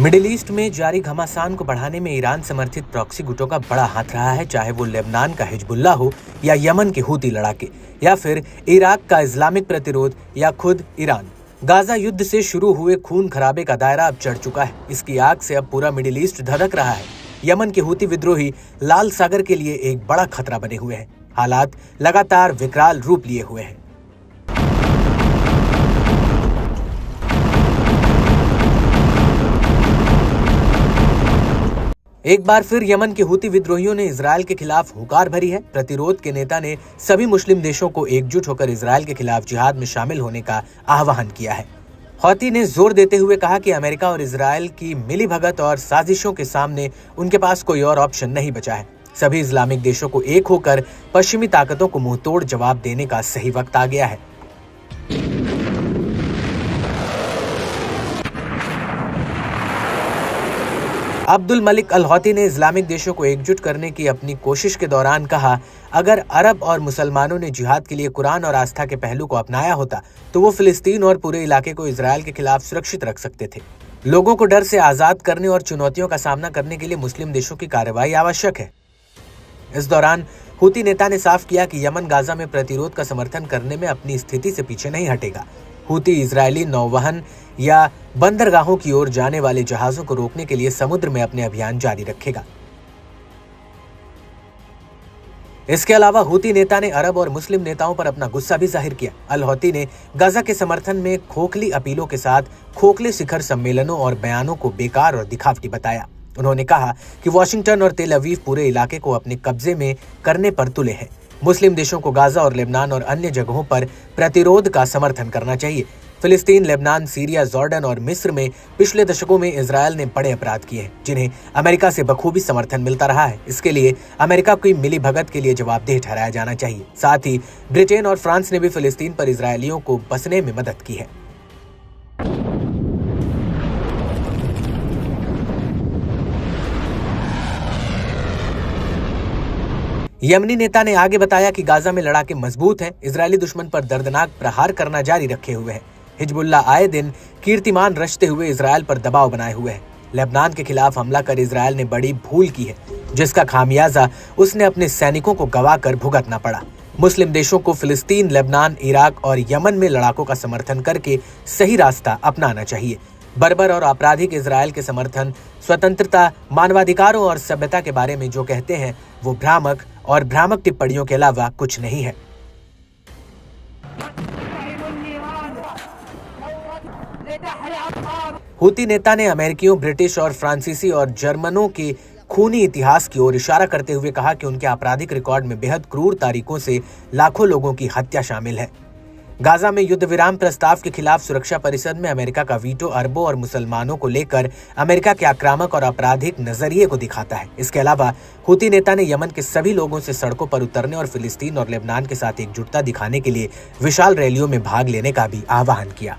Middle east में जारी घमासान को बढ़ाने में ईरान समर्थित प्रॉक्सी गुटों का बड़ा हाथ रहा है, चाहे वो लेबनान का हिजबुल्लाह हो या यमन के हूती लड़ाके या फिर इराक का इस्लामिक प्रतिरोध या खुद ईरान। गाजा युद्ध से शुरू हुए खून खराबे का दायरा अब चढ़ चुका है। इसकी आग से अब पूरा मिडिल ईस्ट धधक रहा है। यमन के हूती विद्रोही लाल सागर के लिए एक बड़ा खतरा बने हुए हैं। हालात लगातार विकराल रूप लिए हुए हैं। एक बार फिर यमन के हूती विद्रोहियों ने इजरायल के खिलाफ हुकार भरी है। प्रतिरोध के नेता ने सभी मुस्लिम देशों को एकजुट होकर इजरायल के खिलाफ जिहाद में शामिल होने का आह्वान किया है। हौती ने जोर देते हुए कहा कि अमेरिका और इजरायल की मिलीभगत और साजिशों के सामने उनके पास कोई और ऑप्शन नहीं बचा है। सभी इस्लामिक देशों को एक होकर पश्चिमी ताकतों को मुंहतोड़ जवाब देने का सही वक्त आ गया है। अब्दुल मलिक अल हौती ने इस्लामिक देशों को एकजुट करने की अपनी कोशिश के दौरान कहा, अगर अरब और मुसलमानों ने जिहाद के लिए कुरान और आस्था के पहलू को अपनाया होता तो वो फिलिस्तीन और पूरे इलाके को इजरायल के खिलाफ सुरक्षित रख सकते थे। लोगों को डर से आजाद करने और चुनौतियों का सामना करने के लिए मुस्लिम देशों की कार्रवाई आवश्यक है। इस दौरान हूती नेता ने साफ किया कि यमन गाजा में प्रतिरोध का समर्थन करने में अपनी स्थिति से पीछे नहीं हटेगा। हूती इजरायली नौवहन या बंदरगाहों की ओर जाने वाले जहाजों को रोकने के लिए समुद्र में अपने अभियान जारी रखेगा। इसके अलावा हूती नेता ने अरब और मुस्लिम नेताओं पर अपना गुस्सा भी जाहिर किया। अल हौती ने गाजा के समर्थन में खोखली अपीलों के साथ खोखले शिखर सम्मेलनों और बयानों को बेकार और दिखावटी बताया। उन्होंने कहा कि वाशिंगटन और तेल अवीव पूरे इलाके को अपने कब्जे में करने पर तुले हैं। मुस्लिम देशों को गाजा और लेबनान और अन्य जगहों पर प्रतिरोध का समर्थन करना चाहिए। फिलिस्तीन, लेबनान, सीरिया, जॉर्डन और मिस्र में पिछले दशकों में इजरायल ने बड़े अपराध किए हैं, जिन्हें अमेरिका से बखूबी समर्थन मिलता रहा है। इसके लिए अमेरिका की मिलीभगत के लिए जवाबदेह ठहराया जाना चाहिए। साथ ही ब्रिटेन और फ्रांस ने भी फिलिस्तीन पर इजरायलियों को बसने में मदद की है। यमनी नेता ने आगे बताया कि गाजा में लड़ाके मजबूत हैं, इजरायली दुश्मन पर दर्दनाक प्रहार करना जारी रखे हुए है। हिजबुल्लाह आए दिन कीर्तिमान रचते हुए इजरायल पर दबाव बनाए हुए है। लेबनान के खिलाफ हमला कर इजरायल ने बड़ी भूल की है, जिसका खामियाजा उसने अपने सैनिकों को गंवाकर भुगतना पड़ा। मुस्लिम देशों को फिलिस्तीन, लेबनान, इराक और यमन में लड़ाकों का समर्थन करके सही रास्ता अपनाना चाहिए। बर्बर और आपराधिक इजरायल के समर्थन, स्वतंत्रता, मानवाधिकारों और सभ्यता के बारे में जो कहते हैं वो भ्रामक और भ्रामक टिप्पणियों के अलावा कुछ नहीं है। हूती नेता ने अमेरिकियों, ब्रिटिश और फ्रांसीसी और जर्मनों के खूनी इतिहास की ओर इशारा करते हुए कहा कि उनके आपराधिक रिकॉर्ड में बेहद क्रूर तरीकों से लाखों लोगों की हत्या शामिल है। गाजा में युद्ध विराम प्रस्ताव के खिलाफ सुरक्षा परिषद में अमेरिका का वीटो अरबों और मुसलमानों को लेकर अमेरिका के आक्रामक और आपराधिक नजरिए को दिखाता है। इसके अलावा हूती नेता ने यमन के सभी लोगों से सड़कों पर उतरने और फिलिस्तीन और लेबनान के साथ एकजुटता दिखाने के लिए विशाल रैलियों में भाग लेने का भी आह्वान किया।